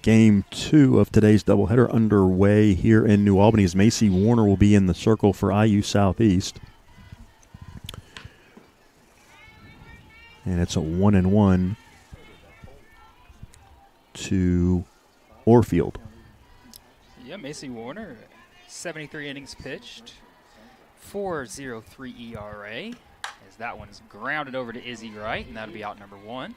Game 2 of today's doubleheader underway here in New Albany as Macy Warner will be in the circle for IU Southeast. And it's a 1-1 to Orfield. Yeah, Macy Warner, 73 innings pitched, 4.03 ERA. As that one's grounded over to Izzy Wright, and that'll be out number 1.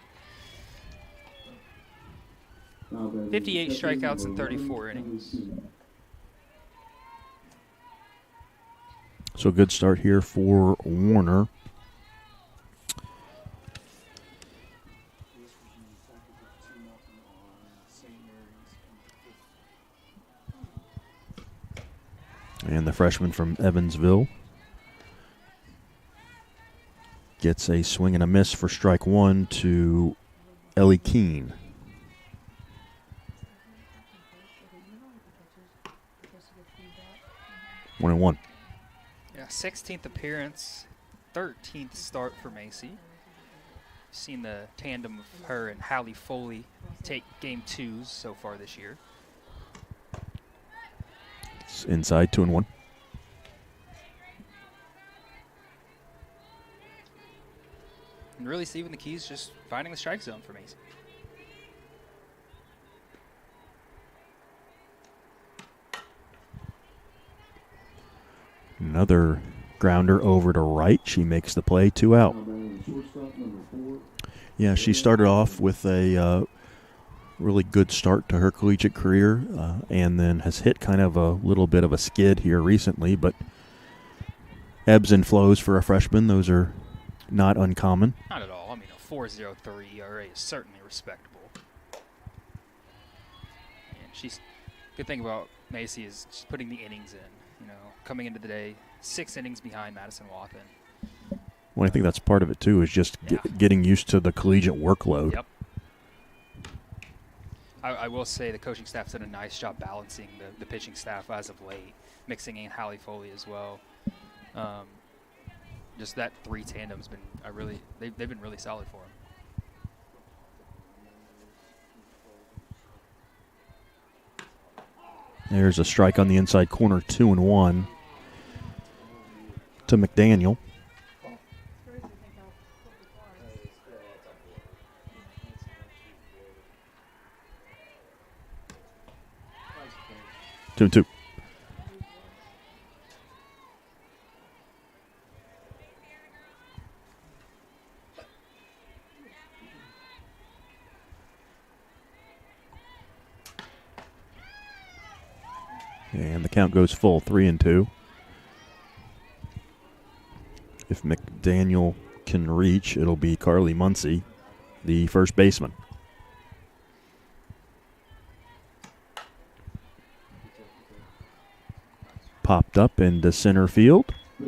58 strikeouts in 34 innings. So a good start here for Warner. And the freshman from Evansville gets a swing and a miss for strike 1 to Ellie Keene. 1-1. Yeah, 16th appearance, 13th start for Macy. Seen the tandem of her and Hallie Foley take game 2s so far this year. It's inside, 2-1. And really, Stephen, the key is just finding the strike zone for Macy. Another grounder over to right. She makes the play, 2 out. Yeah, she started off with a really good start to her collegiate career and then has hit kind of a little bit of a skid here recently, but ebbs and flows for a freshman. Those are not uncommon. Not at all. I mean, a 4.03 ERA is certainly respectable. And she's good thing about Macy is just putting the innings in. You know, coming into the day, 6 innings behind Madison Wathen. Well, I think that's part of it, too, is just getting used to the collegiate workload. Yep. I will say the coaching staff's done a nice job balancing the pitching staff as of late, mixing in Hallie Foley as well. Just that 3 tandem's been they've been really solid for them. There's a strike on the inside corner, 2-1 to McDaniel. Two and 2. And the count goes full, 3-2. If McDaniel can reach, it'll be Carly Muncy, the first baseman. Popped up into center field. A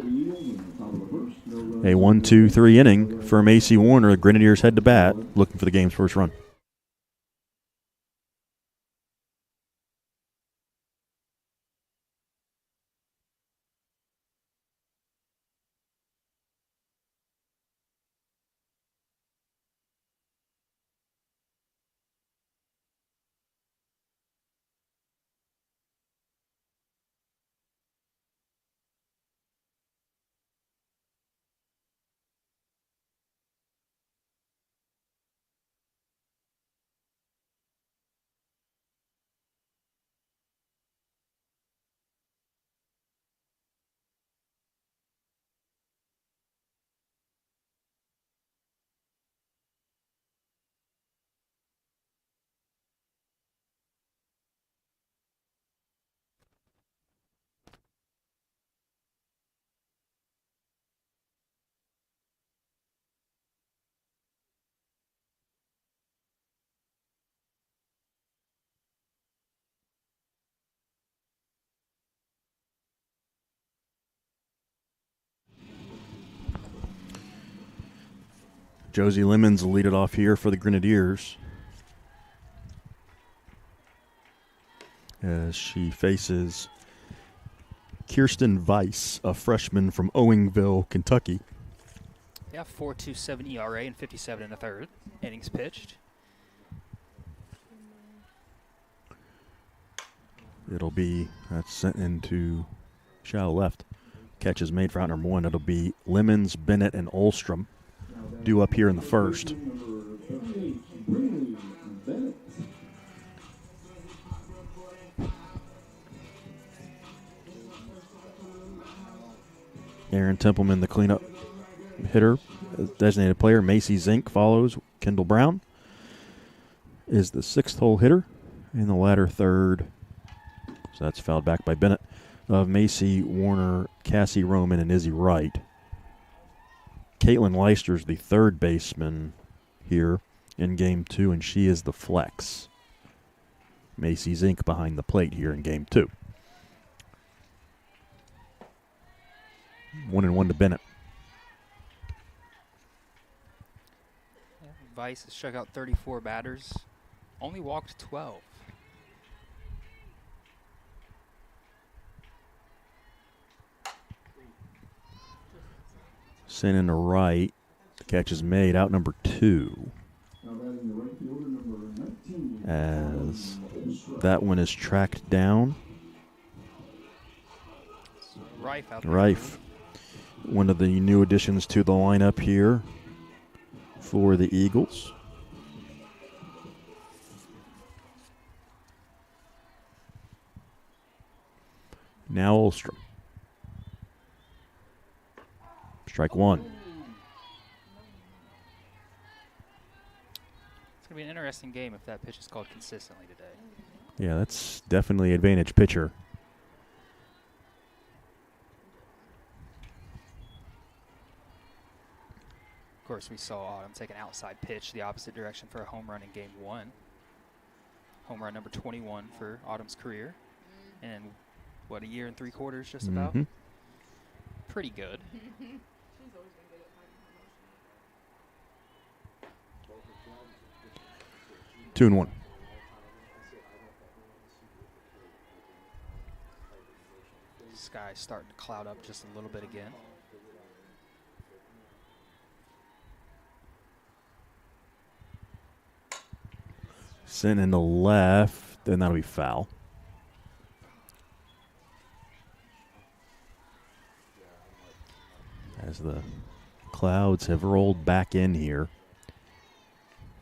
1-2-3 inning for Macy Warner. The Grenadiers head to bat, looking for the game's first run. Josie Lemons will lead it off here for the Grenadiers as she faces Kirsten Weiss, a freshman from Owingville, Kentucky. Yeah, 4.27 ERA and 57 in the third innings pitched. It'll be that's sent into shallow left. Catch is made for out number 1. It'll be Lemons, Bennett, and Olstrom due up here in the first. Aaron Templeman, the cleanup hitter, designated player. Macy Zink follows. Kendall Brown is the 6th hole hitter. In the latter third, so that's fouled back by Bennett, of Macy, Warner, Cassie Roman, and Izzy Wright. Caitlin Leister's the third baseman here in Game 2, and she is the flex. Macy Zink behind the plate here in Game 2. 1-1 to Bennett. Vice has struck out 34 batters, only walked 12. Sent in to right. The catch is made. Out number 2. As that one is tracked down. Rife out there. Rife, one of the new additions to the lineup here for the Eagles. Now Olstrom. Strike 1. It's going to be an interesting game if that pitch is called consistently today. Yeah, that's definitely advantage pitcher. Of course, we saw Autumn take an outside pitch the opposite direction for a home run in Game 1. Home run number 21 for Autumn's career. And what, a year and 3 quarters just about? Pretty good. 2-1. Sky's starting to cloud up just a little bit again. Sent in the left, and that'll be foul. As the clouds have rolled back in here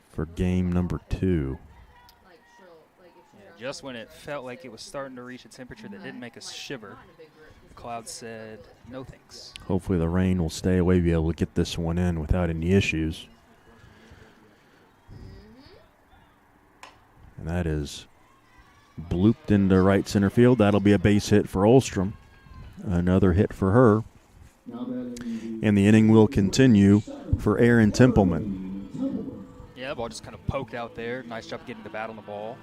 for game number 2. Yeah, just when it felt like it was starting to reach a temperature that didn't make us shiver, the clouds said, no thanks. Hopefully the rain will stay away, be able to get this one in without any issues. And that is blooped into right center field. That'll be a base hit for Olstrom. Another hit for her. And the inning will continue for Aaron Templeman. Yeah, the ball just kind of poked out there. Nice job getting the bat on the ball.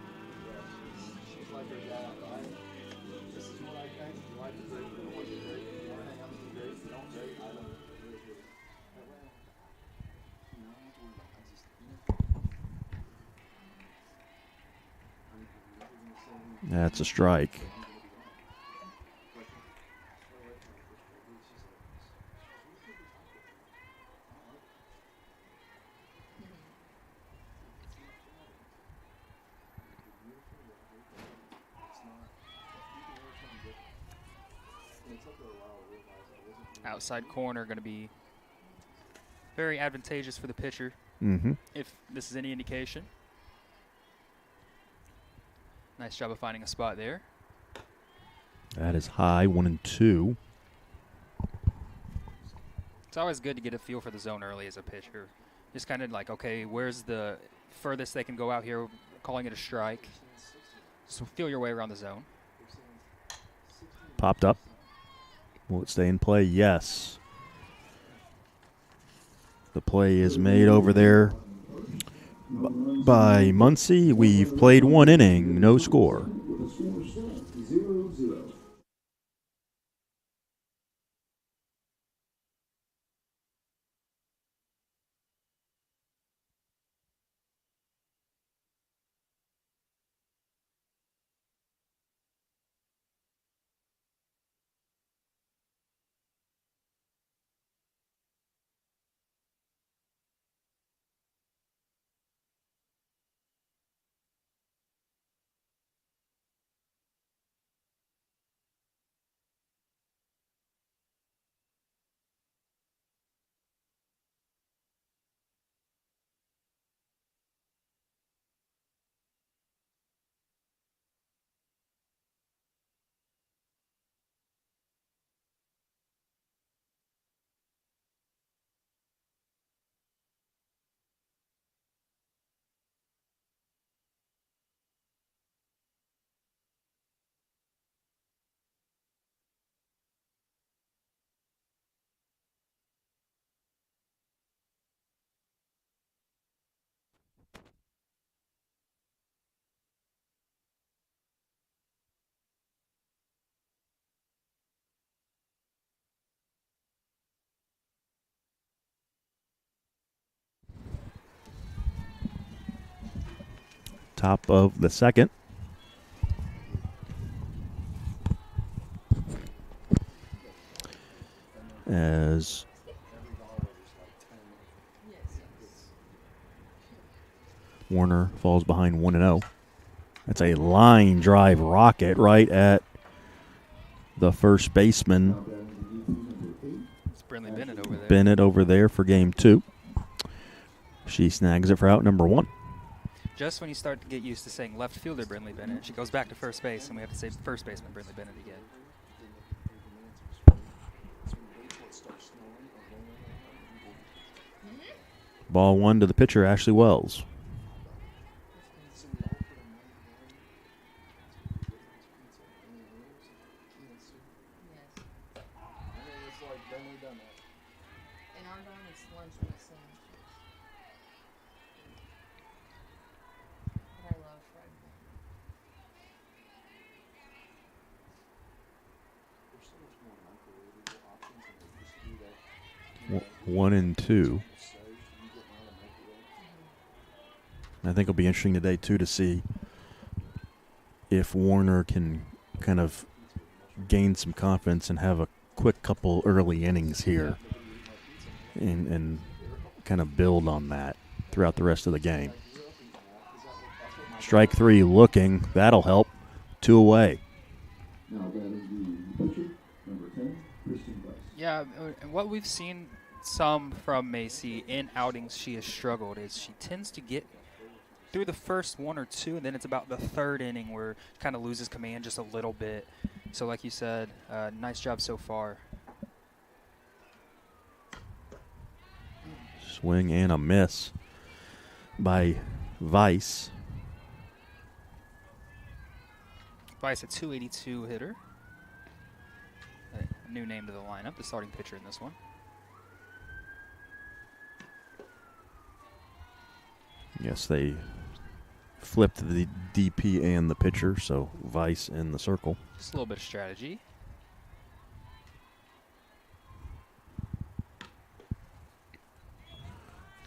That's a strike. Outside corner going to be very advantageous for the pitcher, if this is any indication. Nice job of finding a spot there. That is high, 1-2. It's always good to get a feel for the zone early as a pitcher. Just kind of like, okay, where's the furthest they can go out here, calling it a strike. So feel your way around the zone. Popped up. Will it stay in play? Yes. The play is made over there by Muncie. We've played 1 inning, no score. top of the second. As Warner falls behind 1-0. That's a line drive rocket right at the first baseman. It's Brinley Bennett over there. Bennett over there for game 2. She snags it for out number 1. Just when you start to get used to saying left fielder Brinley Bennett, she goes back to first base, and we have to say first baseman Brinley Bennett again. 1 to the pitcher, Ashley Wells. One and 2. I think it'll be interesting today, too, to see if Warner can kind of gain some confidence and have a quick couple early innings here and kind of build on that throughout the rest of the game. Strike 3 looking. That'll help. 2 away. Yeah, and what we've seen some from Macy in outings she has struggled is she tends to get through the first 1 or 2, and then it's about the third inning where she kind of loses command just a little bit. So like you said, nice job so far. Swing and a miss by Weiss. Weiss, a 282 hitter. A new name to the lineup, the starting pitcher in this one. Yes, they flipped the DP and the pitcher, so Weiss in the circle. Just a little bit of strategy.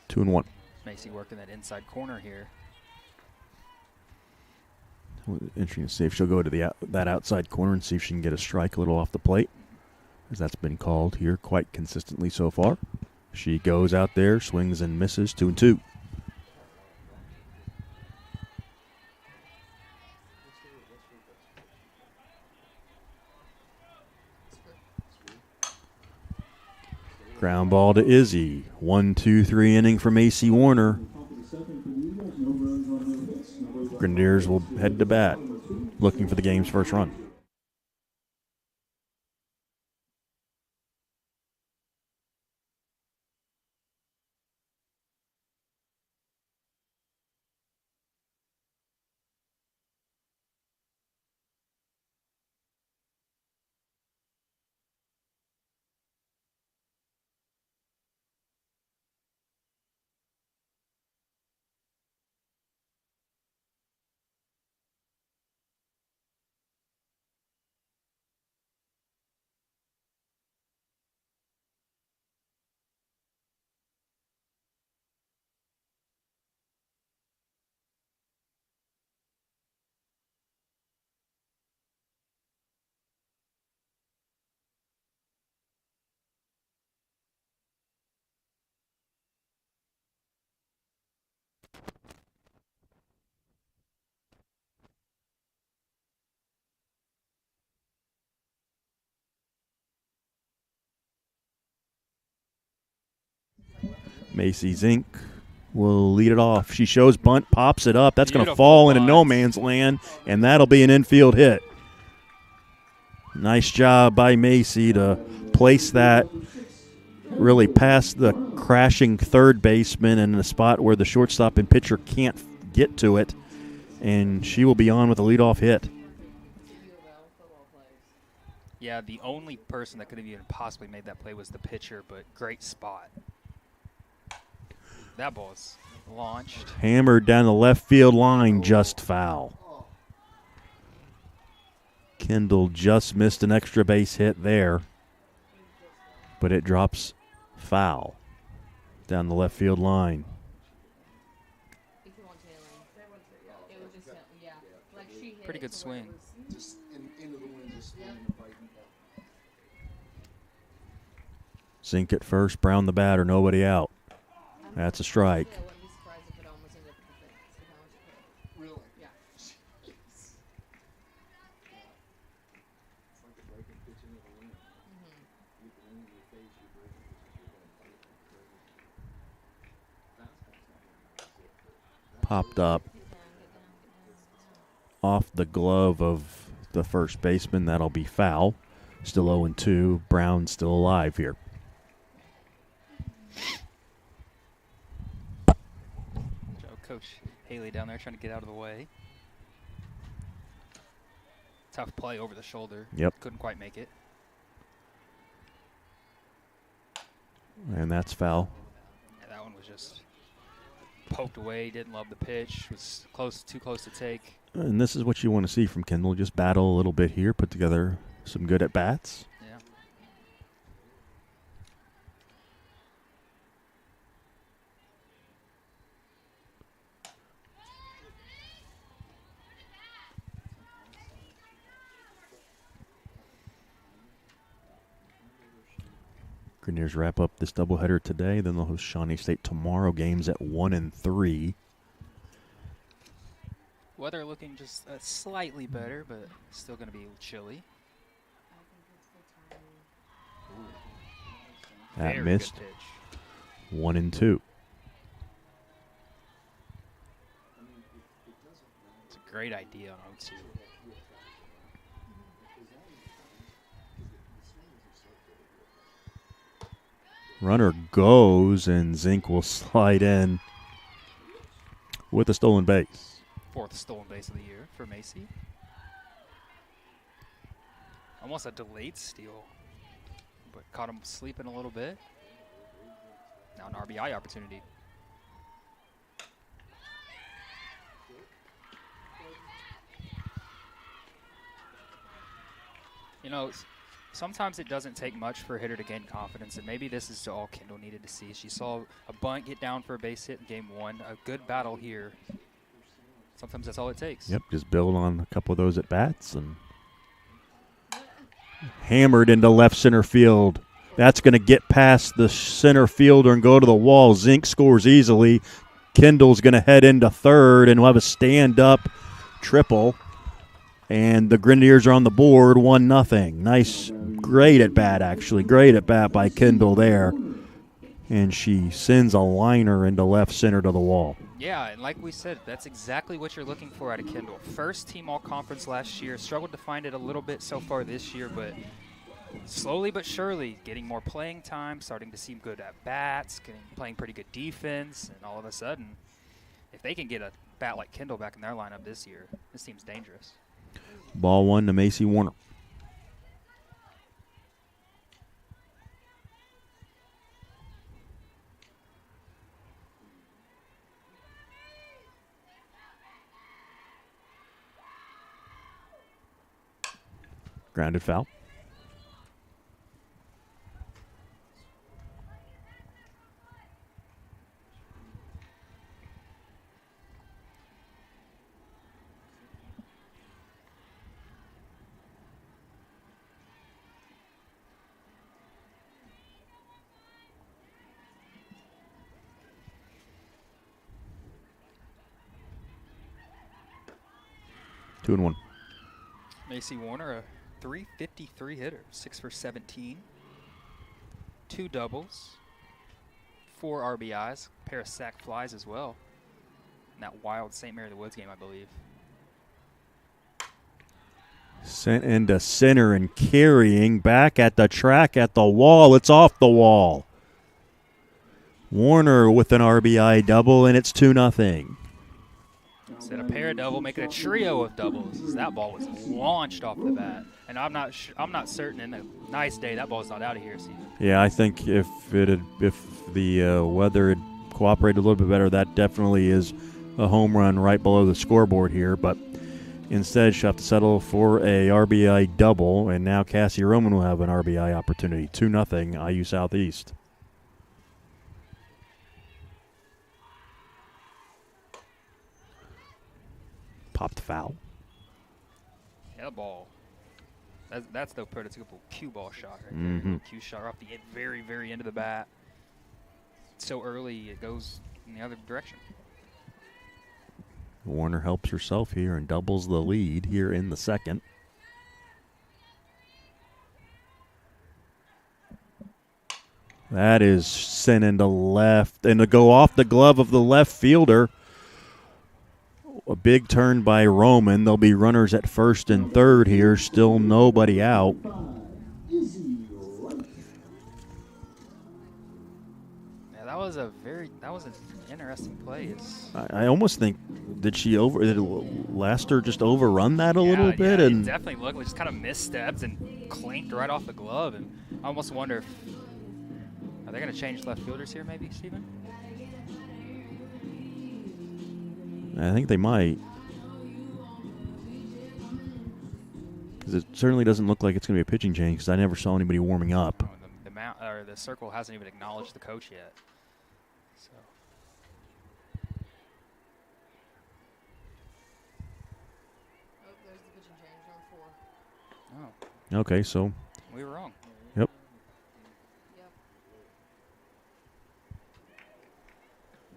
Two and one. Macy working that inside corner here. Interesting to see if she'll go to that outside corner and see if she can get a strike a little off the plate, as that's been called here quite consistently so far. She goes out there, swings and misses, 2-2. Ground ball to Izzy. 1-2-3 inning from AC Warner. Grenadiers will head to bat, looking for the game's first run. Macy Zink will lead it off. She shows bunt, pops it up. That's going to fall into no man's land, and that'll be an infield hit. Nice job by Macy to place that really past the crashing third baseman in a spot where the shortstop and pitcher can't get to it, and she will be on with a leadoff hit. Yeah, the only person that could have even possibly made that play was the pitcher, but great spot. That ball is launched. Hammered down the left field line, just foul. Kendall just missed an extra base hit there, but it drops foul down the left field line. Pretty good swing. Just into the wind, just swinging and biting. Zink at first, Brown the batter, nobody out. That's a strike. I wouldn't be surprised if it almost ended up with the thing. See how much it hit. Really? Yeah. Jeez. It's like a breaking pitch into the wind. You can aim your face, you break it, you're going to fight like crazy. Popped up off the glove of the first baseman. That'll be foul. Still 0-2. Brown still alive here. Coach Haley down there trying to get out of the way. Tough play over the shoulder. Yep. Couldn't quite make it. And that's foul. Yeah, that one was just poked away. Didn't love the pitch. Was too close to take. And this is what you want to see from Kendall. Just battle a little bit here. Put together some good at-bats. Yeah. Grenadiers wrap up this doubleheader today. Then they'll host Shawnee State tomorrow. Games at 1 and 3. Weather looking just slightly better, but still going to be chilly. That Very missed. good pitch. 1 and 2. It's a great idea on 0-2. Runner goes, and Zink will slide in with a stolen base. 4th stolen base of the year for Macy. Almost a delayed steal, but caught him sleeping a little bit. Now an RBI opportunity. You know, sometimes it doesn't take much for a hitter to gain confidence, and maybe this is all Kendall needed to see. She saw a bunt get down for a base hit in game 1, a good battle here. Sometimes that's all it takes. Yep, just build on a couple of those at-bats and hammered into left center field. That's going to get past the center fielder and go to the wall. Zink scores easily. Kendall's going to head into third, and we'll have a stand-up triple. And the Grenadiers are on the board, 1-0. Nice, great at-bat, actually. Great at-bat by Kendall there. And she sends a liner into left center to the wall. Yeah, and like we said, that's exactly what you're looking for out of Kendall. First team all-conference last year. Struggled to find it a little bit so far this year, but slowly but surely getting more playing time, starting to see good at-bats, playing pretty good defense, and all of a sudden, if they can get a bat like Kendall back in their lineup this year, this team's dangerous. Ball 1 to Macy Warner. Grounded foul. Two and one. Macy Warner, a .353 hitter, 6 for 17, 2 doubles, 4 RBIs, a pair of sac flies as well. In that wild St. Mary of the Woods game, I believe. Sent into center and carrying back at the track at the wall. It's off the wall. Warner with an RBI double, and it's 2-0. Instead of a pair of double, making a trio of doubles. That ball was launched off the bat, and I'm not certain. In a nice day, that ball's not out of here, Steve. Yeah, I think if the weather had cooperated a little bit better, that definitely is a home run right below the scoreboard here. But instead, she'll have to settle for a RBI double, and now Cassie Roman will have an RBI opportunity. 2-0 IU Southeast. Popped foul. That ball. That's the prototypical cue ball shot right Mhm. there. Cue shot off the very, very end of the bat. So early, it goes in the other direction. Warner helps herself here and doubles the lead here in the second. That is sent into left, and to go off the glove of the left fielder. A big turn by Roman. There'll be runners at first and third here. Still nobody out. Yeah, that was an interesting play. I almost think did Laster just overrun that a little bit? Yeah, And it definitely looked like just kind of misstepped and clanked right off the glove. And I almost wonder if are they going to change left fielders here, maybe, Steven? I think they might. Because it certainly doesn't look like it's going to be a pitching change because I never saw anybody warming up. Oh, the circle hasn't even acknowledged the coach yet. So. Oh, there's the pitching change, number 4. Oh, Okay, so we were wrong. Yep. Yep.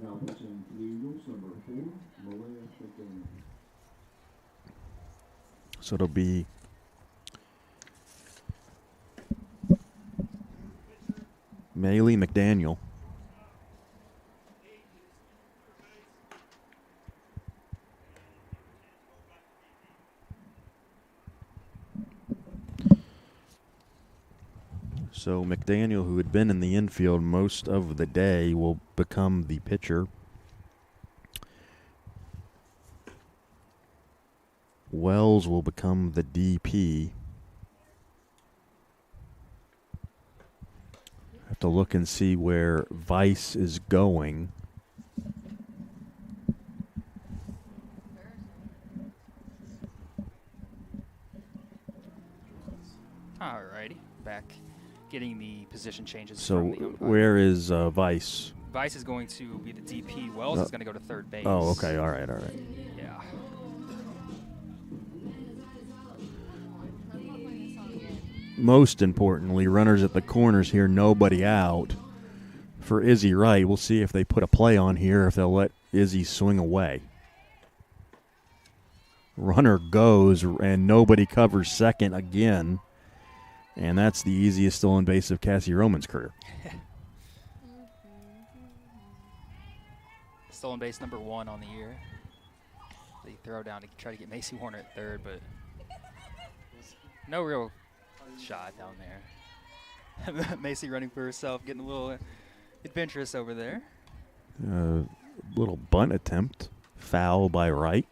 Now pitching for the Eagles, number 4, Malaya McDaniel. So it'll be Maley McDaniel. So McDaniel, who had been in the infield most of the day, will become the pitcher. Wells will become the DP. Have to look and see where Vice is going. All righty, back getting the position changes. So from the umpire. where is Vice? Vice is going to be the DP. Wells is going to go to third base. Oh, okay. All right. Yeah. Most importantly, runners at the corners here, nobody out. For Izzy Wright, we'll see if they put a play on here, if they'll let Izzy swing away. Runner goes, and nobody covers second again. And that's the easiest stolen base of Cassie Roman's career. Stolen base number 1 on the year. They throw down to try to get Macy Warner at third, but no real shot down there. Macy running for herself, getting a little adventurous over there. Little bunt attempt. Foul by Wright.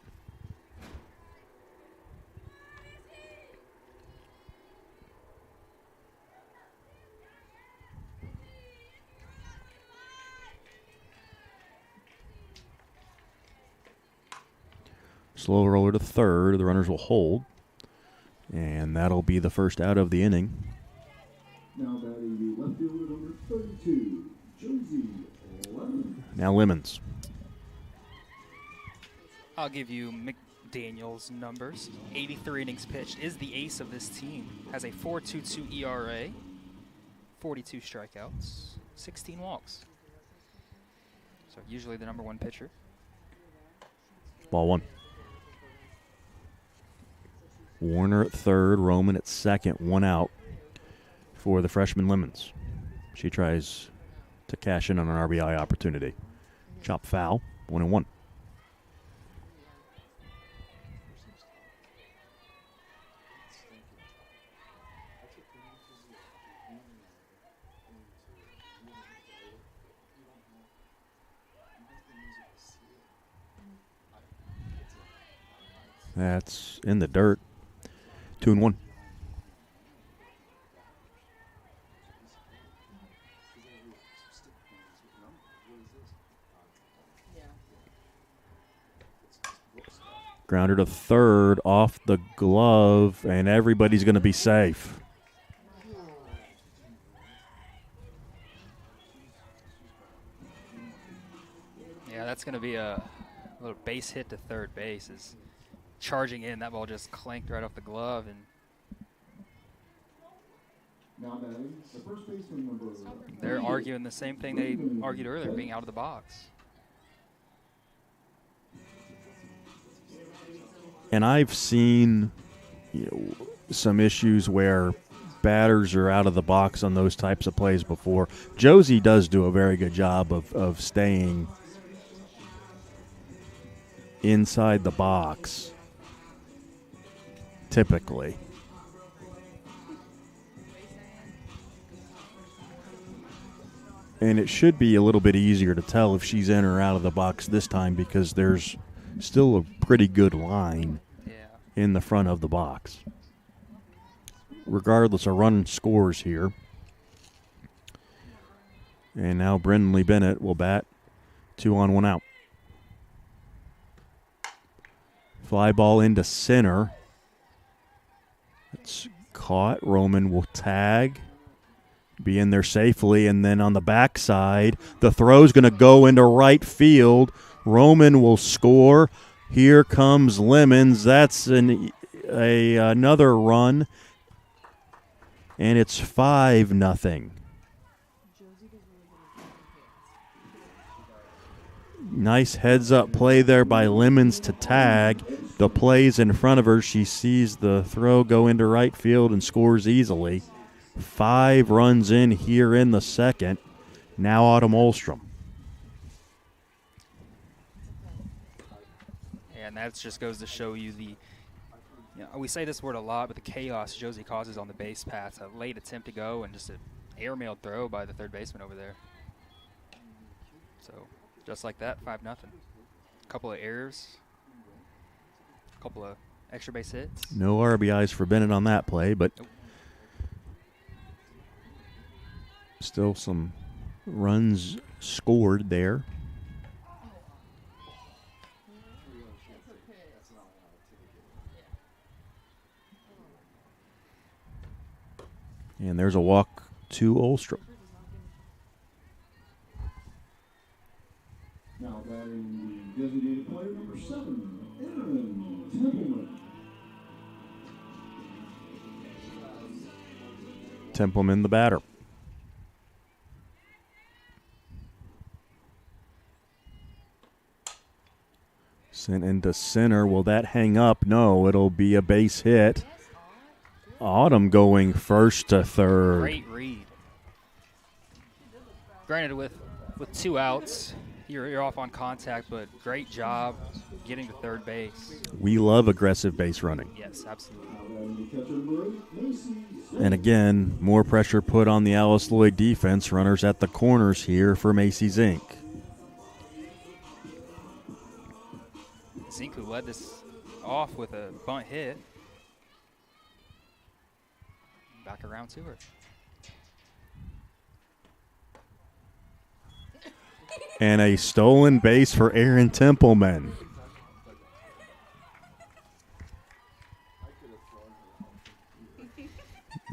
Slow roller to third. The runners will hold. And that'll be the first out of the inning. Now batting the left fielder, number 32, Josie Lemons. Now Lemons. I'll give you McDaniel's numbers. 83 innings pitched, is the ace of this team. Has a 4.22 ERA, 42 strikeouts, 16 walks. So usually the number 1 pitcher. Ball 1. Warner at third, Roman at second, 1 out for the freshman Lemons. She tries to cash in on an RBI opportunity. Chop foul, 1-1. That's in the dirt. 2-1. Grounder to third, off the glove, and everybody's going to be safe. Yeah, that's going to be a little base hit to third base. As charging in. That ball just clanked right off the glove, and Now batting, the first baseman number. they're arguing the same thing they argued earlier, being out of the box. And I've seen some issues where batters are out of the box on those types of plays before. Josie does do a very good job of staying inside the box, typically. And it should be a little bit easier to tell if she's in or out of the box this time because there's still a pretty good line in the front of the box. Regardless, a run scores here. And now Brindley Bennett will bat 2 on 1 out. Fly ball into center. It's caught. Roman will tag. Be in there safely, and then on the backside, the throw's going to go into right field. Roman will score. Here comes Lemons. That's another run, and it's 5-0. Nice heads-up play there by Lemons to tag. The play's in front of her. She sees the throw go into right field and scores easily. 5 runs in here in the second. Now Autumn Olstrom. And that just goes to show you we say this word a lot, but the chaos Josie causes on the base paths. A late attempt to go and just an airmailed throw by the third baseman over there. So just like that, 5-0. A couple of errors, a couple of extra base hits. No RBIs for Bennett on that play, but still some runs scored there. And there's a walk to Olstrom. Now batting the designated player number 7, Aaron Templeman. Templeman, the batter. Sent into center. Will that hang up? No, it'll be a base hit. Autumn going first to third. Great read. Granted, with 2 outs, you're off on contact, but great job getting to third base. We love aggressive base running. Yes, absolutely. And again, more pressure put on the Alice Lloyd defense. Runners at the corners here for Macy's Inc. Zink, who led this off with a bunt hit. Back around to her. And a stolen base for Aaron Templeman.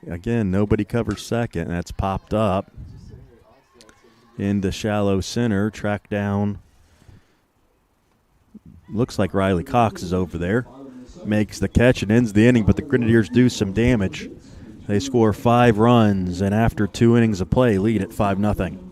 Again, nobody covers second. That's popped up into shallow center. Track down. Looks like Riley Cox is over there. Makes the catch and ends the inning, but the Grenadiers do some damage. They score 5 runs, and after 2 innings of play, lead at 5-0.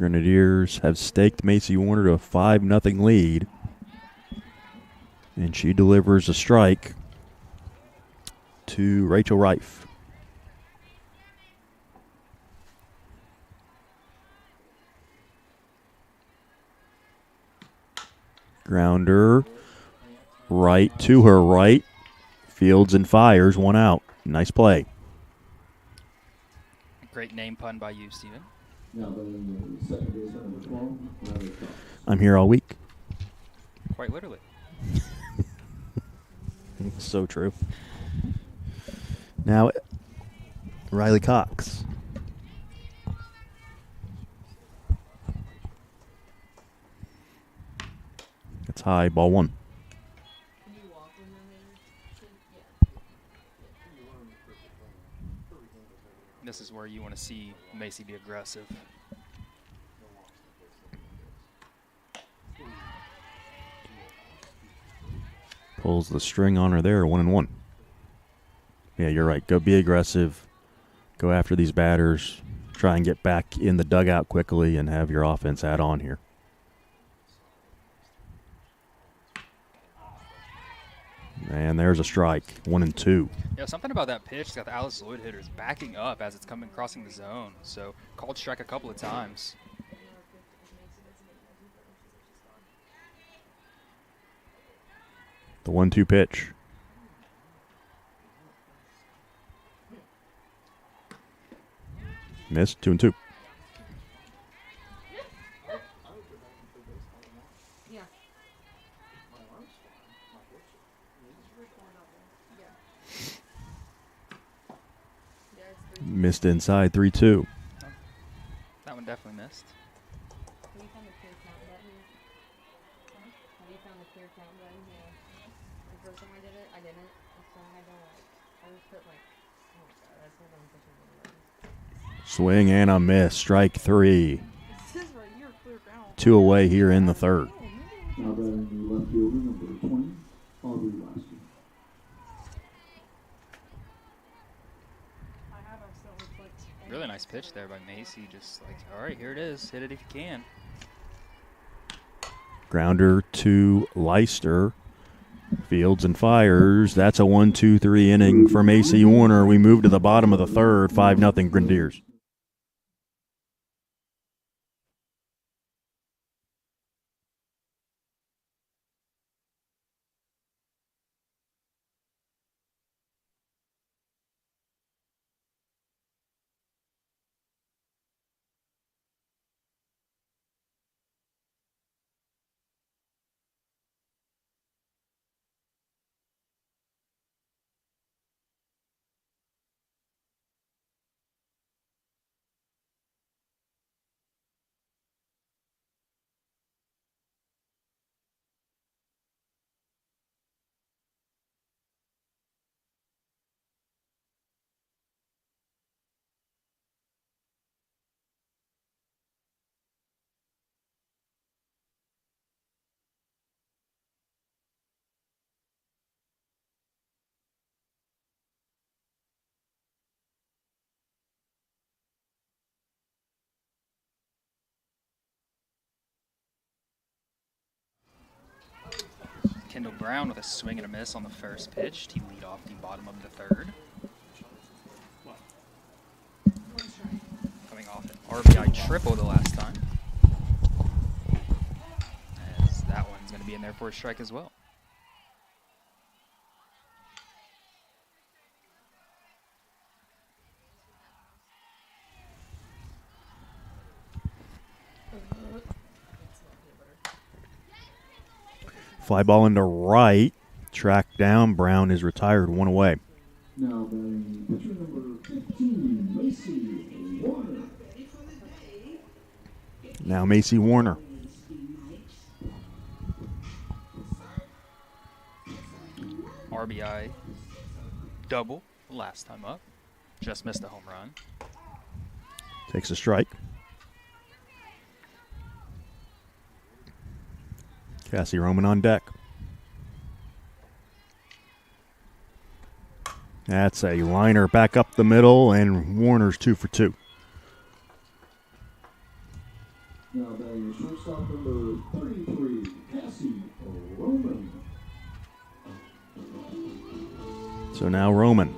Grenadiers have staked Macy Warner to a 5-0 lead. And she delivers a strike to Rachel Reif. Grounder right to her right. Fields and fires, 1 out. Nice play. Great name pun by you, Steven. Now batting second baseman number 12, Riley Cox. I'm here all week. Quite literally. So true. Now, Riley Cox. It's high, ball 1. Can you walk when you're yeah. This is where you want to see Macy be aggressive. Pulls the string on her there, 1-1. Yeah, you're right. Go be aggressive. Go after these batters. Try and get back in the dugout quickly and have your offense add on here. And there's a strike, 1-2. Yeah, something about that pitch. It's got the Alice Lloyd hitters backing up as it's crossing the zone. So called strike a couple of times. The 1-2 pitch. Missed, 2-2. Yeah. Missed inside, 3-2. That one definitely missed. Have you found the clear count button? Have you found the clear count button? Yeah. The first time I did it, I didn't. So I had to I just put oh my god, that's not what I'm pushing buttons. Swing and a miss, strike 3. It says right here, clear count. 2 away here in the 3rd. Now batting the left fielder number 20, Aubrey Lasker. Really nice pitch there by Macy. Just like, all right, here it is. Hit it if you can. Grounder to Leister. Fields and fires. That's a 1-2-3 inning for Macy Warner. We move to the bottom of the 3rd, 5-0 Grenadiers. Kendall Brown with a swing and a miss on the first pitch to lead off the bottom of the 3rd. Coming off an RBI triple the last time. As that one's going to be in there for a strike as well. Fly ball into right. Track down. Brown is retired, 1 away. Now batting pitcher number 15, Macy Warner. Now Macy Warner. RBI double last time up. Just missed a home run. Takes a strike. Cassie Roman on deck. That's a liner back up the middle, and Warner's 2 for 2. So now Roman.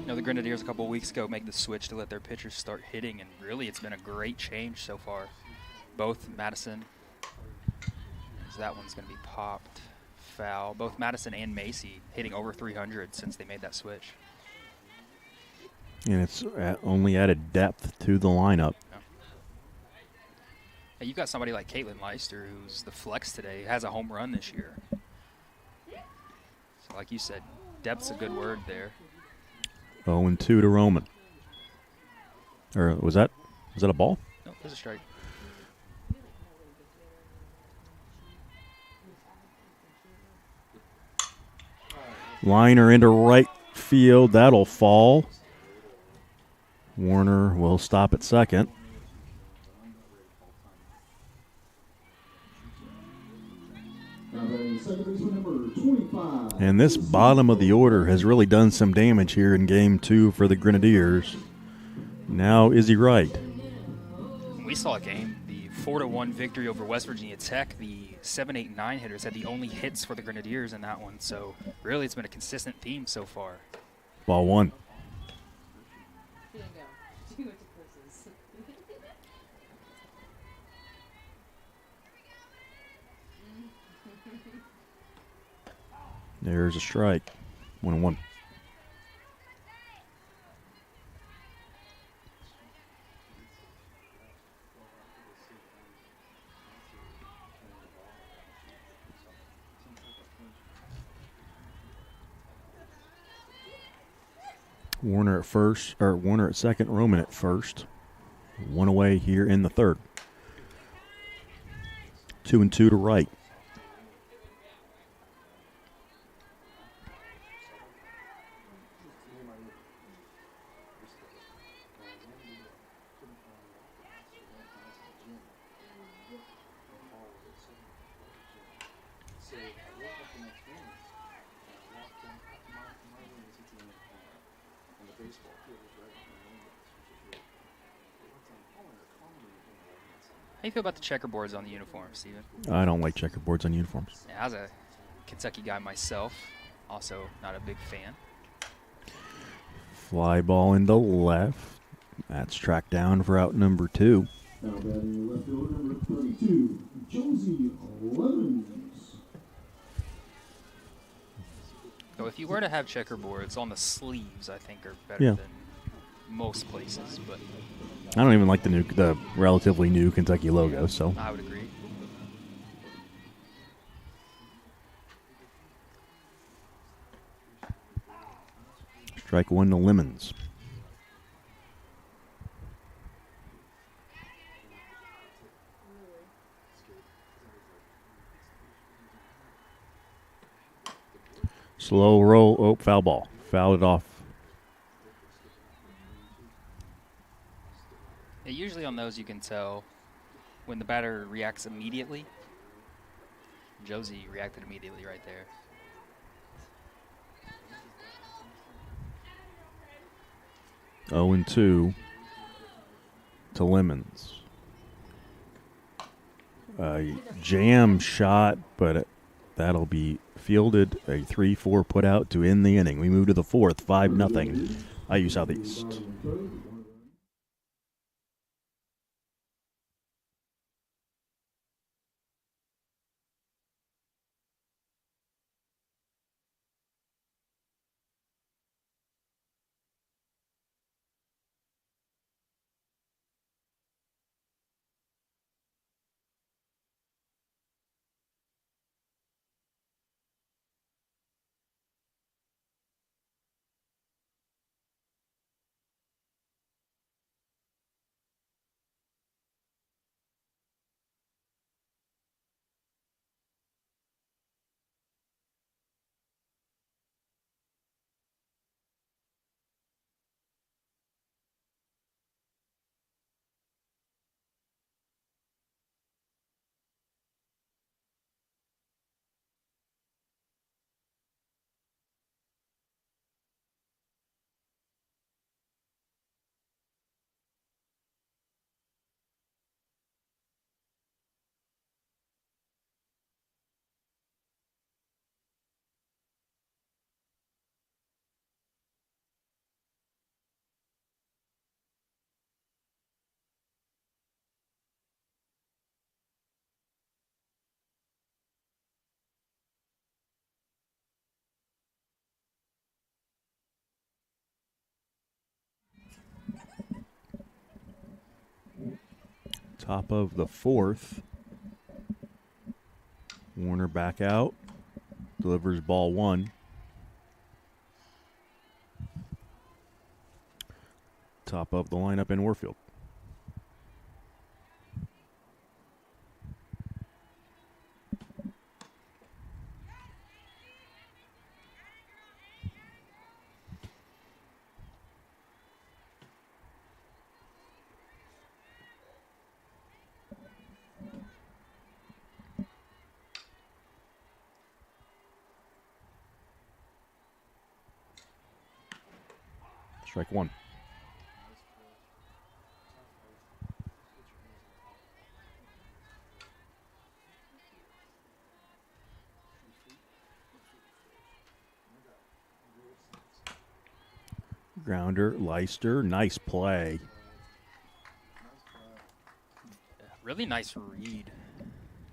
You know, the Grenadiers a couple of weeks ago make the switch to let their pitchers start hitting, and really it's been a great change so far. Both Madison, so that one's going to be popped, foul. Both Madison and Macy hitting over 300 since they made that switch. And it's only added depth to the lineup. Hey, you've got somebody like Caitlin Leister, who's the flex today, has a home run this year. So like you said, depth's a good word there. 0-2 to Roman. Or was that a ball? No, there's a strike. Liner into right field. That'll fall. Warner will stop at second. And this bottom of the order has really done some damage here in Game 2 for the Grenadiers. Now Izzy Wright. We saw a game, the 4-1 victory over West Virginia Tech. The 7-8-9 hitters had the only hits for the Grenadiers in that one. So really it's been a consistent theme so far. Ball one. There's a strike. 1-1. Warner at first, or Warner at second, Roman at first. One away here in the third. 2-2 to Wright. How do you feel about the checkerboards on the uniform, Steven? I don't like checkerboards on uniforms. Yeah, as a Kentucky guy myself, also not a big fan. Fly ball into left. That's tracked down for out number 2. Now batting left fielder number 32, Josie Lemons. So if you were to have checkerboards on the sleeves, I think are better Yeah. than most places, but I don't even like the relatively new Kentucky logo, so. I would agree. Strike one to Lemons. Slow roll. Oh, foul ball. Fouled it off. Yeah, usually on those you can tell when the batter reacts immediately. Josie reacted immediately right there. Oh, and 2 to Lemons. Jam shot, but that'll be fielded. A 3-4 put out to end the inning. We move to the fourth, 5-0. IU Southeast. Top of the fourth. Warner back out. Delivers ball 1. Top of the lineup in Warfield. Strike 1. Grounder, Leister, nice play. Really nice read.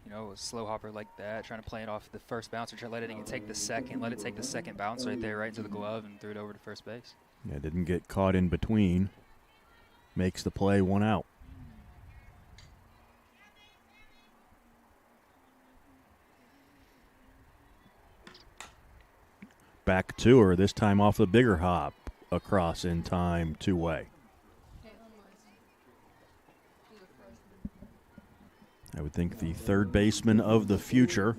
You know, a slow hopper like that, trying to play it off the first bouncer, try letting it take the second, let it take the second bounce right there, right into the glove, and threw it over to first base. Yeah, didn't get caught in between. Makes the play, 1 out. Back to her, this time off the bigger hop. Across in time, 2-way. I would think the third baseman of the future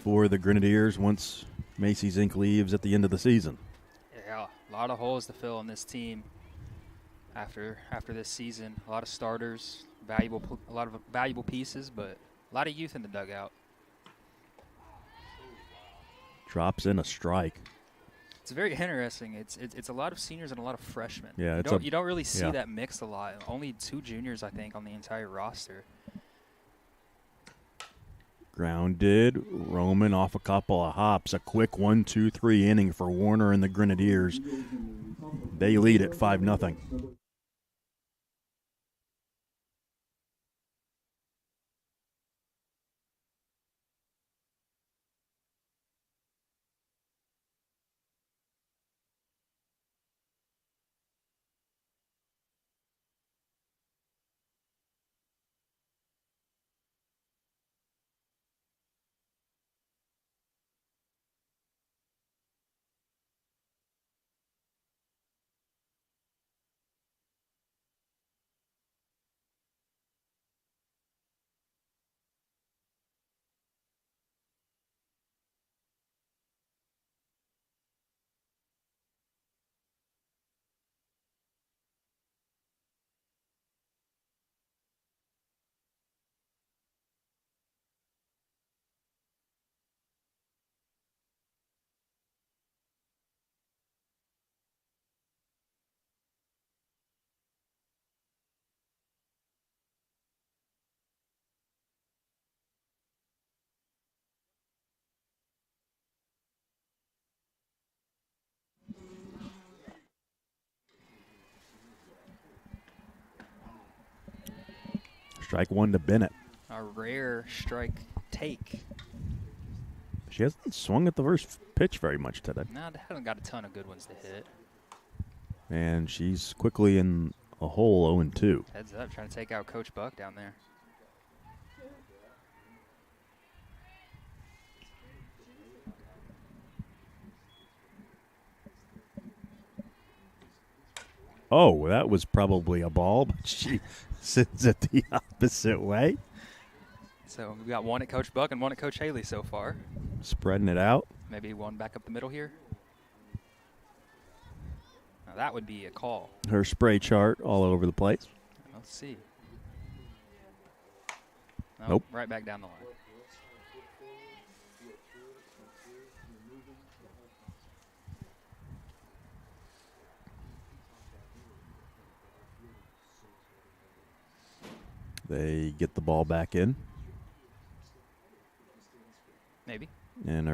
for the Grenadiers once Macy's Inc. leaves at the end of the season. Yeah, a lot of holes to fill on this team after this season. A lot of starters, a lot of valuable pieces, but a lot of youth in the dugout. Drops in a strike. It's very interesting. It's a lot of seniors and a lot of freshmen. Yeah, you don't really see that mix a lot. Only 2 juniors, I think, on the entire roster. Grounded. Roman off a couple of hops. A quick 1-2-3 inning for Warner and the Grenadiers. They lead at 5-0. Strike 1 to Bennett. A rare strike take. She hasn't swung at the first pitch very much today. No, they haven't got a ton of good ones to hit. And she's quickly in a hole 0-2. Heads up, trying to take out Coach Buck down there. Oh, that was probably a ball, but she sends it the opposite way. So we got one at Coach Buck and one at Coach Haley so far. Spreading it out. Maybe one back up the middle here. Now that would be a call. Her spray chart all over the place. Let's see. Nope. Right back down the line. They get the ball back in. Maybe. And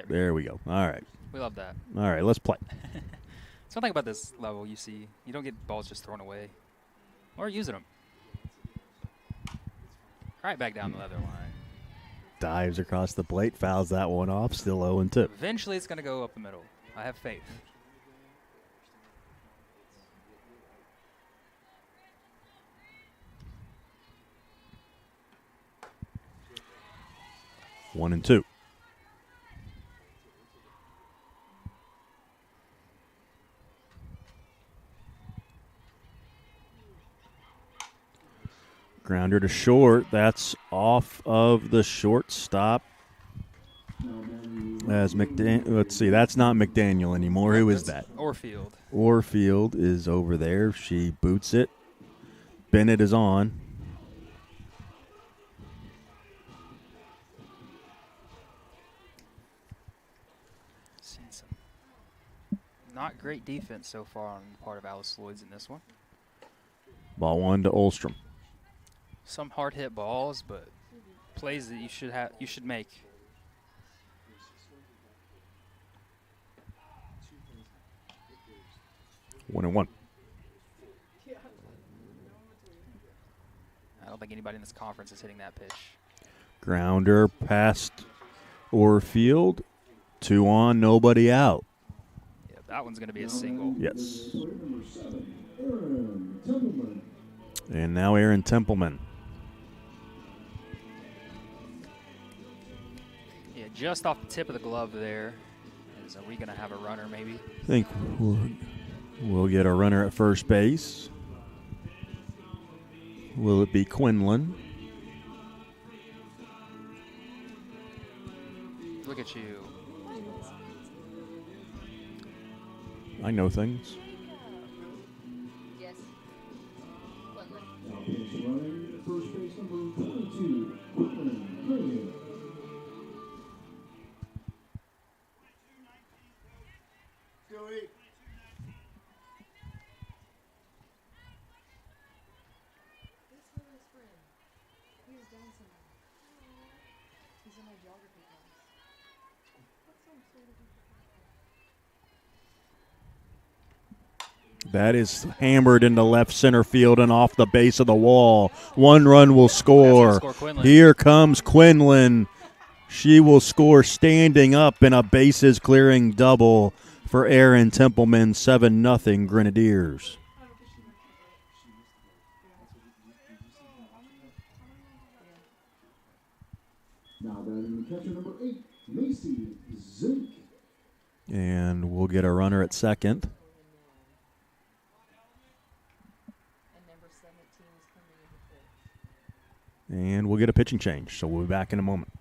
there we go. All right. We love that. All right, let's play. Something about this level, you don't get balls just thrown away or using them. Right back down the other line. Dives across the plate, fouls that one off, still 0-2. Eventually it's going to go up the middle. I have faith. 1-2. Grounder to short. That's off of the shortstop. As let's see, that's not McDaniel anymore. Who is that? Orfield. Orfield is over there. She boots it. Bennett is on. Seen some not great defense so far on the part of Alice Lloyd's in this one. Ball 1 to Olstrom. Some hard hit balls, but plays that you should make. One and one. I don't think anybody in this conference is hitting that pitch. Grounder past Orfield. 2 on, nobody out. Yeah, that one's going to be a single. Yes. And now Aaron Templeman. Yeah, just off the tip of the glove there. Are we going to have a runner maybe? I think we'll get a runner at first base. Will it be Quinlan? Look at you. I know things. Yes. Quinlan. Now pitch running at first base number 22, Quinlan. That is hammered into left center field and off the base of the wall. 1 run will score. Here comes Quinlan. She will score standing up in a bases clearing double for Aaron Templeman. 7-0 Grenadiers. Now batting the catcher number 8, Macy Zink. And we'll get a runner at second. And number 17 is coming in the pitch. And we'll get a pitching change. So we'll be back in a moment.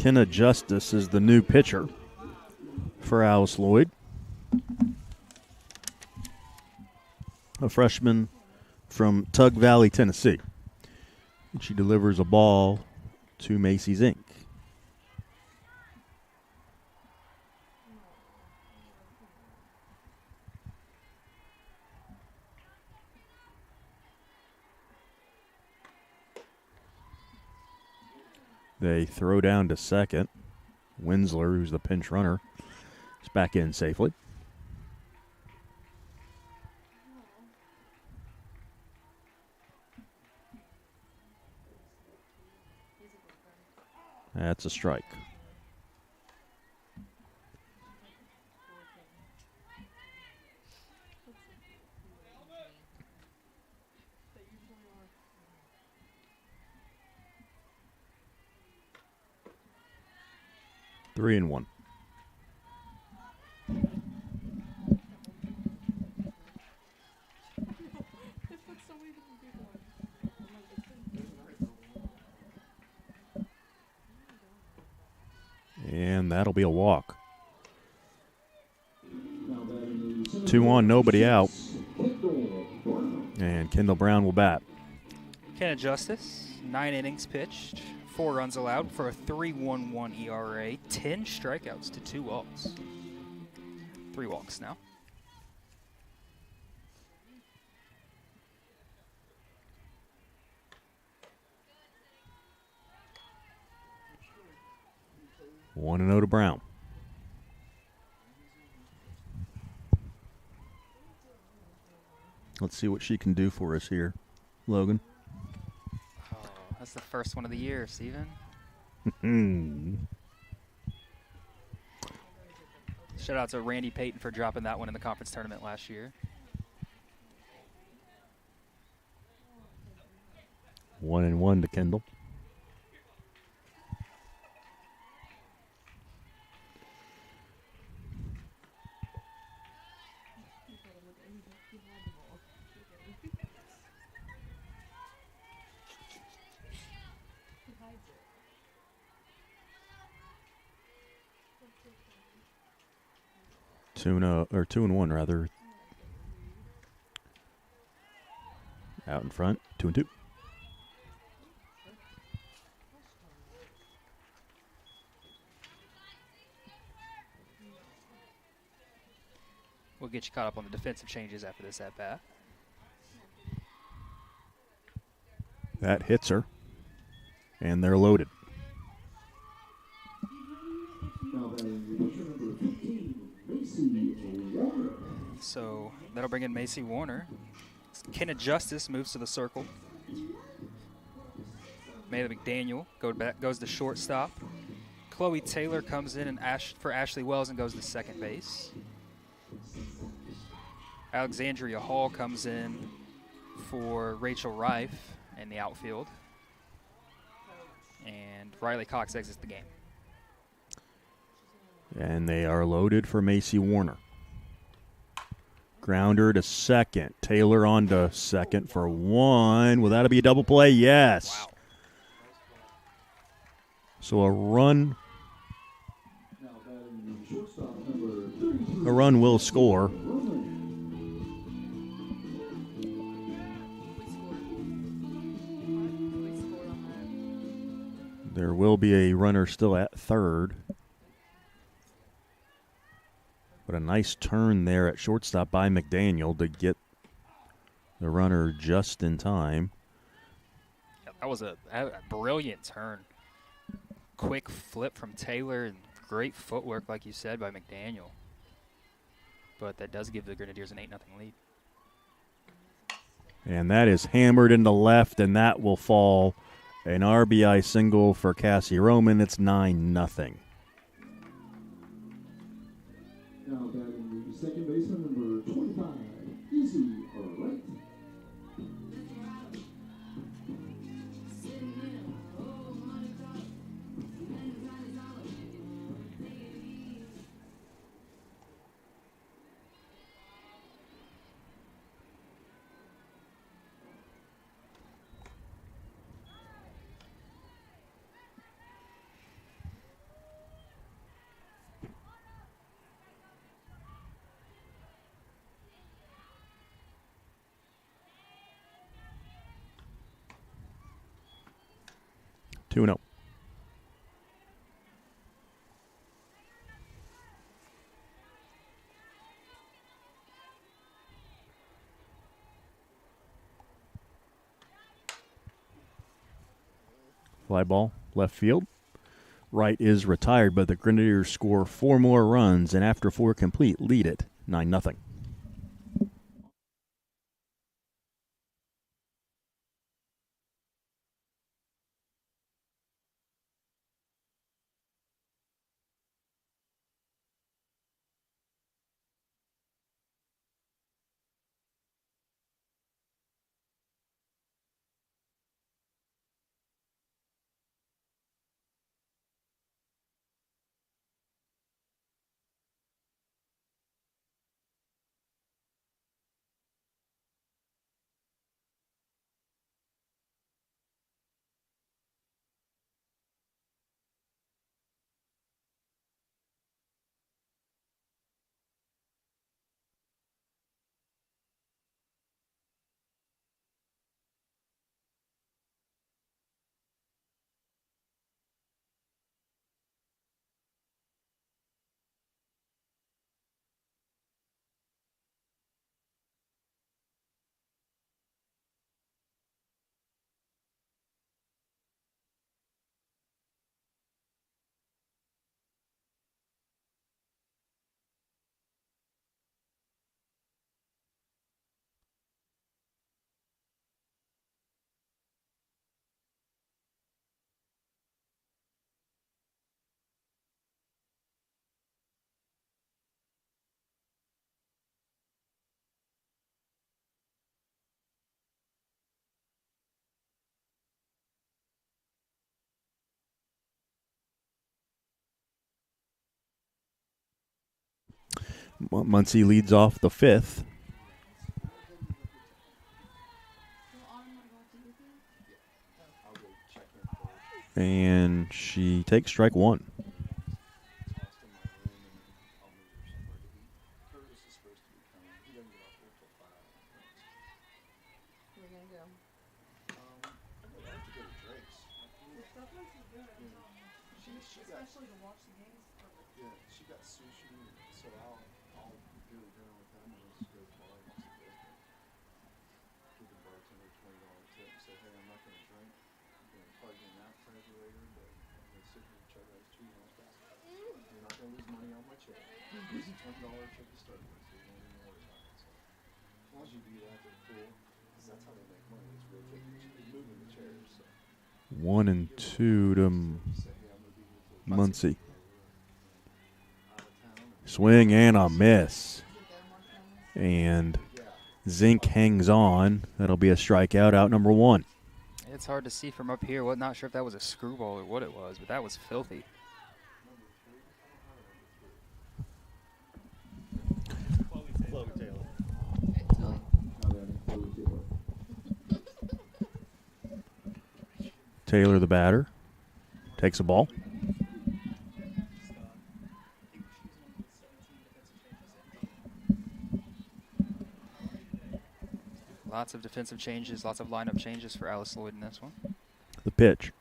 Kenna Justice is the new pitcher for Alice Lloyd. A freshman from Tug Valley, Tennessee. And she delivers a ball to Macy's Inc. They throw down to second. Winsler, who's the pinch runner, is back in safely. That's a strike. Three and one. And that'll be a walk. 2 on, nobody out. And Kendall Brown will bat. Kenna Justice, 9 innings pitched, 4 runs allowed for a 3.11 ERA, 10 strikeouts to 2 walks. 3 walks now. 1-0 to Brown. Let's see what she can do for us here, Logan. Oh, that's the first one of the year, Steven. Shout out to Randy Payton for dropping that one in the conference tournament last year. 1-1 to Kendall. Two and one rather. Out in front, 2-2. We'll get you caught up on the defensive changes after this at bat. That hits her, and they're loaded. So that'll bring in Macy Warner. Kenna Justice moves to the circle. Mayla McDaniel goes to shortstop. Chloe Taylor comes in and for Ashley Wells and goes to second base. Alexandria Hall comes in for Rachel Rife in the outfield. And Riley Cox exits the game. And they are loaded for Macy Warner. Grounder to second. Taylor on to second for one. Will that be a double play? Yes. Wow. So a run will score. There will be a runner still at third. But a nice turn there at shortstop by McDaniel to get the runner just in time. Yeah, that was a brilliant turn. Quick flip from Taylor and great footwork, like you said, by McDaniel. But that does give the Grenadiers an 8-0 lead. And that is hammered into left, and that will fall. An RBI single for Cassie Roman. It's 9-0. Now batting the second baseman, number 25, Easy Right. 2-0. Fly ball, left field. Right is retired, but the Grenadiers score 4 more runs, and after 4 complete, lead it 9-0. Muncie leads off the 5th. And she takes strike 1. Especially to watch the games. Yeah, she got sushi, so I'll do dinner with them and let's go to the bar and watch the baseball. Give the bartender $20 tip and say, hey, I'm not going to drink. I'm going to plug in that appetizer later, but I'm going to sit here and chug ice tea and watch basketball. You're not going to lose money on my check. It's a $20 tip to start with, so you don't even worry about it. So as long as you do that, they're cool. Because that's how they make money. It's rotating, moving the chairs. So 1-2 to say, hey, I'm going to be here till Muncie. out of town. Swing and a miss. And Zink hangs on. That'll be a strikeout, out number 1. It's hard to see from up here. Well, not sure if that was a screwball or what it was, but that was filthy. Taylor, the batter, takes a ball. Lots of defensive changes, lots of lineup changes for Alice Lloyd in this one. The pitch.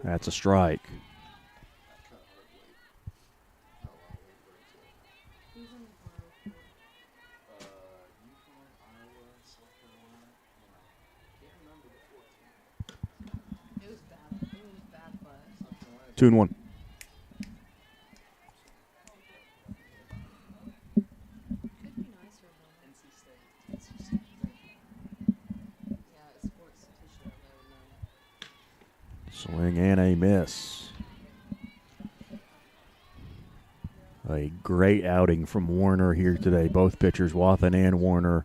That's a strike. Who's on the bar? Yukon, Iowa, South Carolina, and I can't remember the fourth team. It was bad. It was bad play. South Carolina. 2-1. Could be nicer though. NC State. Yeah, it's sports tissue. I've never known. Swing and a miss. A great outing from Warner here today. Both pitchers, Wathan and Warner,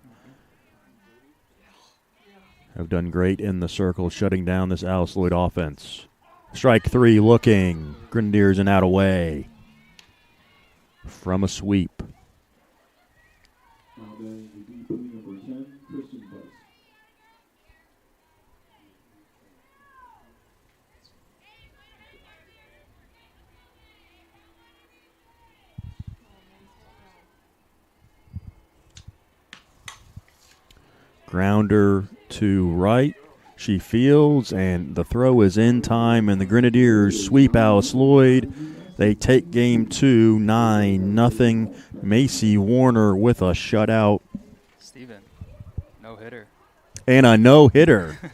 have done great in the circle, shutting down this Alice Lloyd offense. Strike 3 looking. Grenadiers and out away from a sweep. Now then, the DP number 10, Christian Price. Grounder to right. She fields, and the throw is in time, and the Grenadiers sweep Alice Lloyd. They take game 2, 9-0. Macy Warner with a shutout. Steven, no hitter. And a no-hitter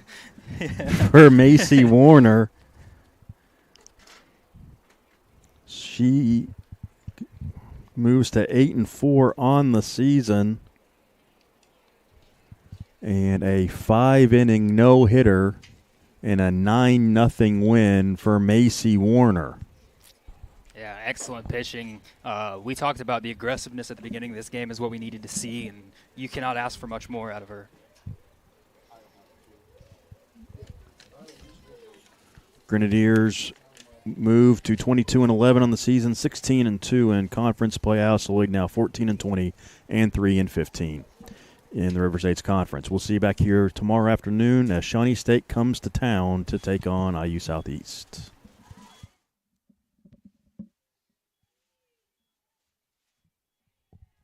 for Macy Warner. She moves to 8-4 on the season. And a 5-inning no-hitter and a 9-0 win for Macy Warner. Yeah, excellent pitching. We talked about the aggressiveness at the beginning of this game is what we needed to see, and you cannot ask for much more out of her. Grenadiers move to 22-11 on the season, 16-2 in conference play. Alice Lloyd now 14-20 and 3-15 in the River States Conference. We'll see you back here tomorrow afternoon as Shawnee State comes to town to take on IU Southeast.